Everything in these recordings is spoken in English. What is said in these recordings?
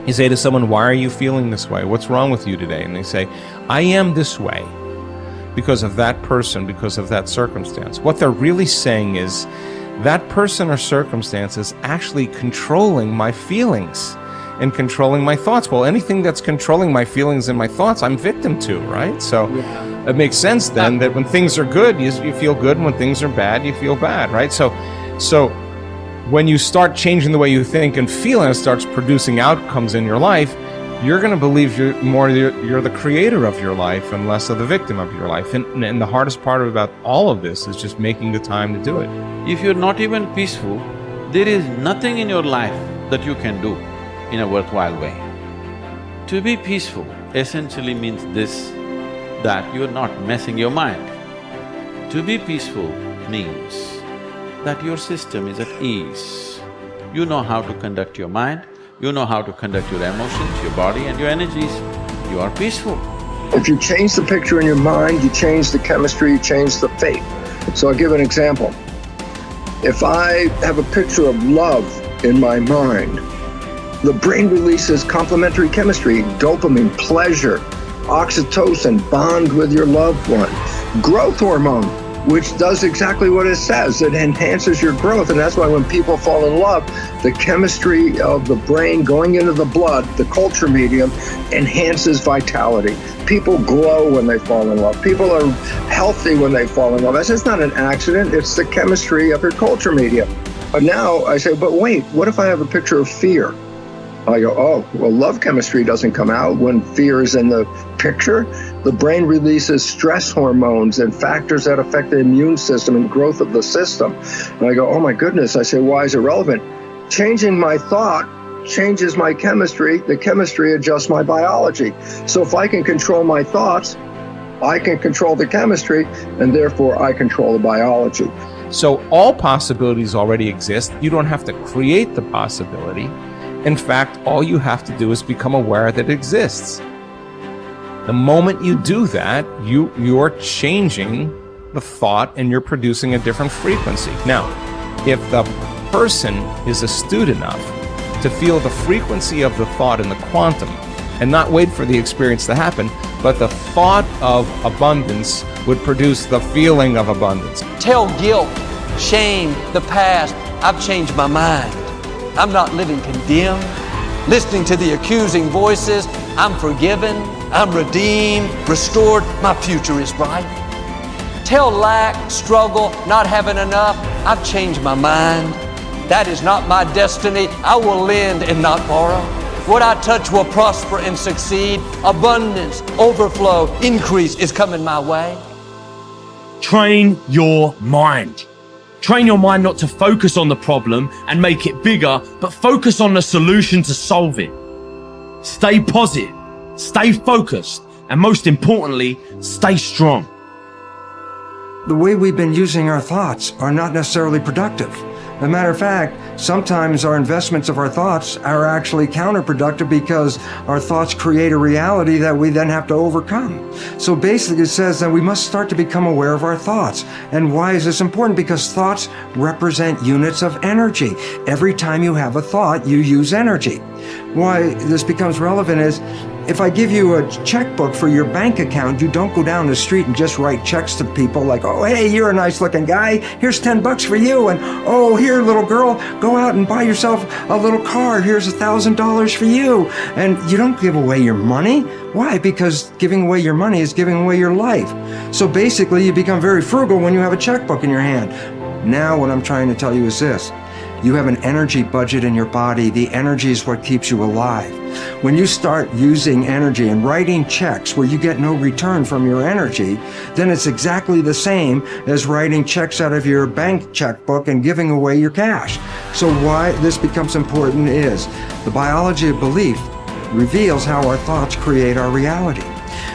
You say to someone, why are you feeling this way? What's wrong with you today? And they say, I am this way because of that person, because of that circumstance. What they're really saying is that person or circumstance is actually controlling my feelings and controlling my thoughts. Well, anything that's controlling my feelings and my thoughts, I'm victim to, right? So it makes sense then that when things are good, you feel good, and when things are bad, you feel bad, right? So when you start changing the way you think and feel, and it starts producing outcomes in your life, you're going to believe you're the creator of your life and less of the victim of your life. And the hardest part about all of this is just making the time to do it. If you're not even peaceful, there is nothing in your life that you can do in a worthwhile way. To be peaceful essentially means this, that you're not messing your mind. To be peaceful means that your system is at ease. You know how to conduct your mind, you know how to conduct your emotions, your body and your energies. You are peaceful. If you change the picture in your mind, you change the chemistry, you change the fate. So I'll give an example. If I have a picture of love in my mind, the brain releases complementary chemistry, dopamine, pleasure, oxytocin, bond with your loved one, growth hormone, which does exactly what it says. It enhances your growth, and that's why when people fall in love, the chemistry of the brain going into the blood, the culture medium, enhances vitality. People glow when they fall in love. People are healthy when they fall in love. It's not an accident, it's the chemistry of your culture medium. But now I say, but wait, what if I have a picture of fear? I go, oh, well, love chemistry doesn't come out when fear is in the picture. The brain releases stress hormones and factors that affect the immune system and growth of the system. And I go, oh my goodness. I say, why is it relevant? Changing my thought changes my chemistry. The chemistry adjusts my biology. So if I can control my thoughts, I can control the chemistry, and therefore I control the biology. So all possibilities already exist. You don't have to create the possibility. In fact, all you have to do is become aware that it exists. The moment you do that, you're changing the thought and you're producing a different frequency. Now, if the person is astute enough to feel the frequency of the thought in the quantum and not wait for the experience to happen, but the thought of abundance would produce the feeling of abundance. Tell guilt, shame, the past, I've changed my mind. I'm not living condemned. Listening to the accusing voices, I'm forgiven, I'm redeemed, restored, my future is bright. Tell lack, struggle, not having enough, I've changed my mind. That is not my destiny. I will lend and not borrow. What I touch will prosper and succeed. Abundance, overflow, increase is coming my way. Train your mind. Train your mind not to focus on the problem and make it bigger, but focus on the solution to solve it. Stay positive, stay focused, and most importantly, stay strong. The way we've been using our thoughts are not necessarily productive. As a matter of fact, sometimes our investments of our thoughts are actually counterproductive because our thoughts create a reality that we then have to overcome. So basically it says that we must start to become aware of our thoughts. And why is this important? Because thoughts represent units of energy. Every time you have a thought, you use energy. Why this becomes relevant is, if I give you a checkbook for your bank account, you don't go down the street and just write checks to people like, oh, hey, you're a nice looking guy. Here's $10 for you. And oh, here, little girl, go out and buy yourself a little car. Here's $1,000 for you. And you don't give away your money. Why? Because giving away your money is giving away your life. So basically, you become very frugal when you have a checkbook in your hand. Now, what I'm trying to tell you is this. You have an energy budget in your body. The energy is what keeps you alive. When you start using energy and writing checks where you get no return from your energy, then it's exactly the same as writing checks out of your bank checkbook and giving away your cash. So why this becomes important is the biology of belief reveals how our thoughts create our reality.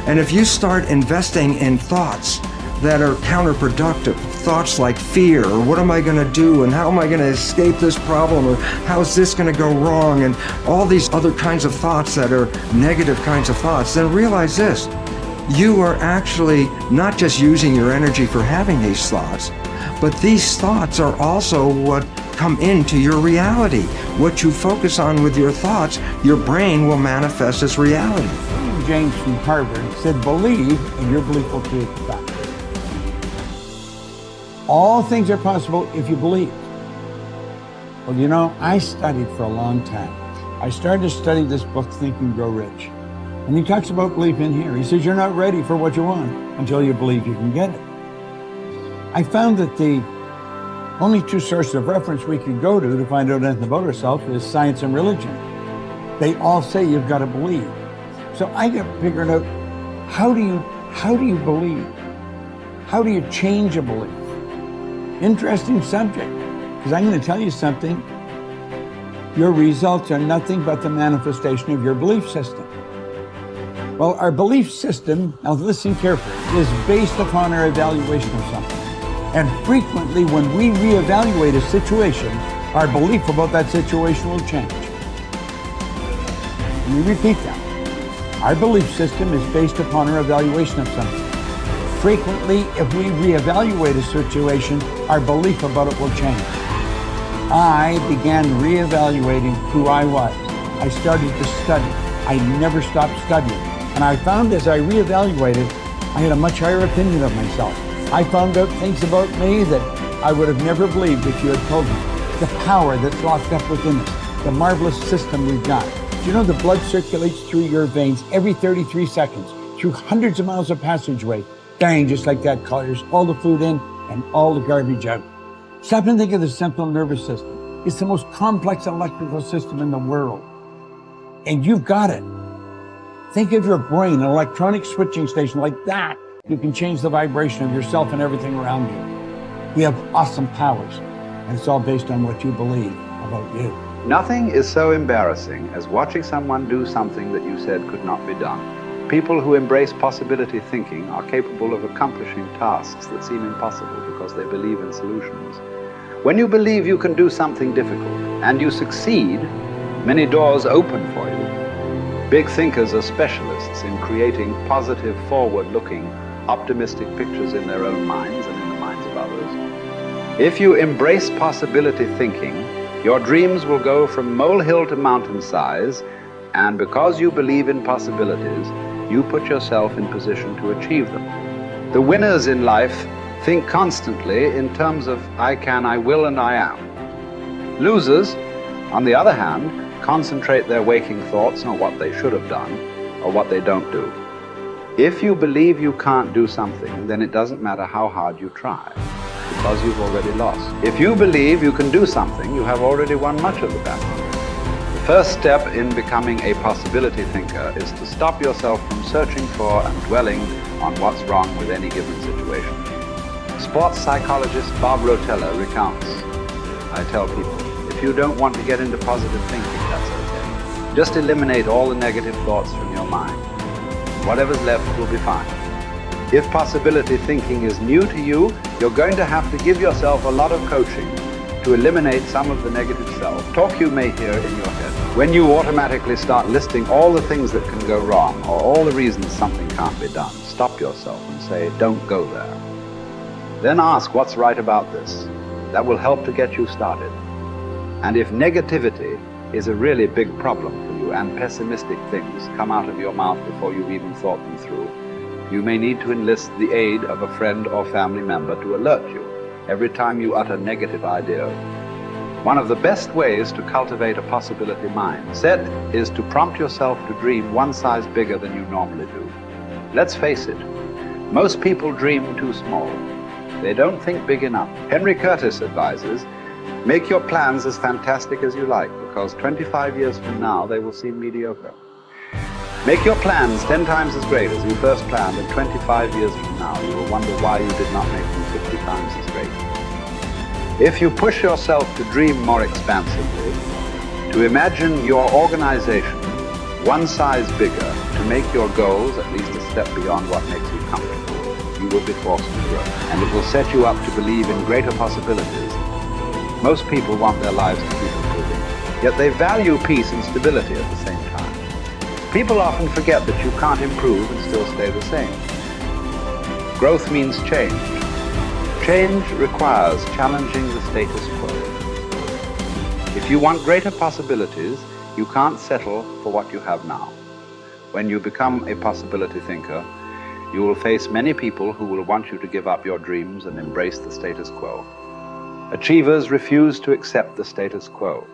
And if you start investing in thoughts that are counterproductive, thoughts like fear, or what am I going to do, and how am I going to escape this problem, or how's this going to go wrong, and all these other kinds of thoughts that are negative kinds of thoughts, then realize this. You are actually not just using your energy for having these thoughts, But these thoughts are also what come into your reality. What you focus on with your thoughts, your brain will manifest as reality. James from Harvard said, believe and your belief will create the fact. All things are possible if you believe. Well, you know, I studied for a long time. I started to study this book, Think and Grow Rich. And he talks about belief in here. He says, you're not ready for what you want until you believe you can get it. I found that the only two sources of reference we could go to find out anything about ourselves is science and religion. They all say you've got to believe. So I got figuring out, how do you believe? How do you change a belief? Interesting subject, because I'm going to tell you something. Your results are nothing but the manifestation of your belief system. Well, our belief system, now listen carefully, is based upon our evaluation of something. And frequently when we reevaluate a situation, our belief about that situation will change. Let me repeat that. Our belief system is based upon our evaluation of something. Frequently, if we reevaluate a situation, our belief about it will change. I began reevaluating who I was. I started to study. I never stopped studying. And I found as I reevaluated, I had a much higher opinion of myself. I found out things about me that I would have never believed if you had told me. The power that's locked up within us, the marvelous system we've got. Do you know the blood circulates through your veins every 33 seconds, through hundreds of miles of passageway? Bang, just like that, clears all the food in and all the garbage out. Stop and think of the central nervous system. It's the most complex electrical system in the world. And you've got it. Think of your brain, an electronic switching station like that. You can change the vibration of yourself and everything around you. You have awesome powers, and it's all based on what you believe about you. Nothing is so embarrassing as watching someone do something that you said could not be done. People who embrace possibility thinking are capable of accomplishing tasks that seem impossible because they believe in solutions. When you believe you can do something difficult and you succeed, many doors open for you. Big thinkers are specialists in creating positive, forward-looking, optimistic pictures in their own minds and in the minds of others. If you embrace possibility thinking, your dreams will go from molehill to mountain size, and because you believe in possibilities, you put yourself in position to achieve them. The winners in life think constantly in terms of I can, I will, and I am. Losers, on the other hand, concentrate their waking thoughts on what they should have done or what they don't do. If you believe you can't do something, then it doesn't matter how hard you try, because you've already lost. If you believe you can do something, you have already won much of the battle. The first step in becoming a possibility thinker is to stop yourself from searching for and dwelling on what's wrong with any given situation. Sports psychologist Bob Rotella recounts, I tell people, if you don't want to get into positive thinking, that's okay. Just eliminate all the negative thoughts from your mind. Whatever's left will be fine. If possibility thinking is new to you, you're going to have to give yourself a lot of coaching to eliminate some of the negative self-talk you may hear in your head. When you automatically start listing all the things that can go wrong or all the reasons something can't be done, stop yourself and say, don't go there. Then ask what's right about this. That will help to get you started. And if negativity is a really big problem for you and pessimistic things come out of your mouth before you've even thought them through, you may need to enlist the aid of a friend or family member to alert you every time you utter negative ideas. One of the best ways to cultivate a possibility mindset is to prompt yourself to dream one size bigger than you normally do. Let's face it, most people dream too small. They don't think big enough. Henry Curtis advises, make your plans as fantastic as you like, because 25 years from now they will seem mediocre. Make your plans 10 times as great as you first planned, and 25 years from now you will wonder why you did not make them 50 times as great. If you push yourself to dream more expansively, to imagine your organization one size bigger, to make your goals at least a step beyond what makes you comfortable, you will be forced to grow. And it will set you up to believe in greater possibilities. Most people want their lives to keep improving, yet they value peace and stability at the same time. People often forget that you can't improve and still stay the same. Growth means change. Change requires challenging the status quo. If you want greater possibilities, you can't settle for what you have now. When you become a possibility thinker, you will face many people who will want you to give up your dreams and embrace the status quo. Achievers refuse to accept the status quo.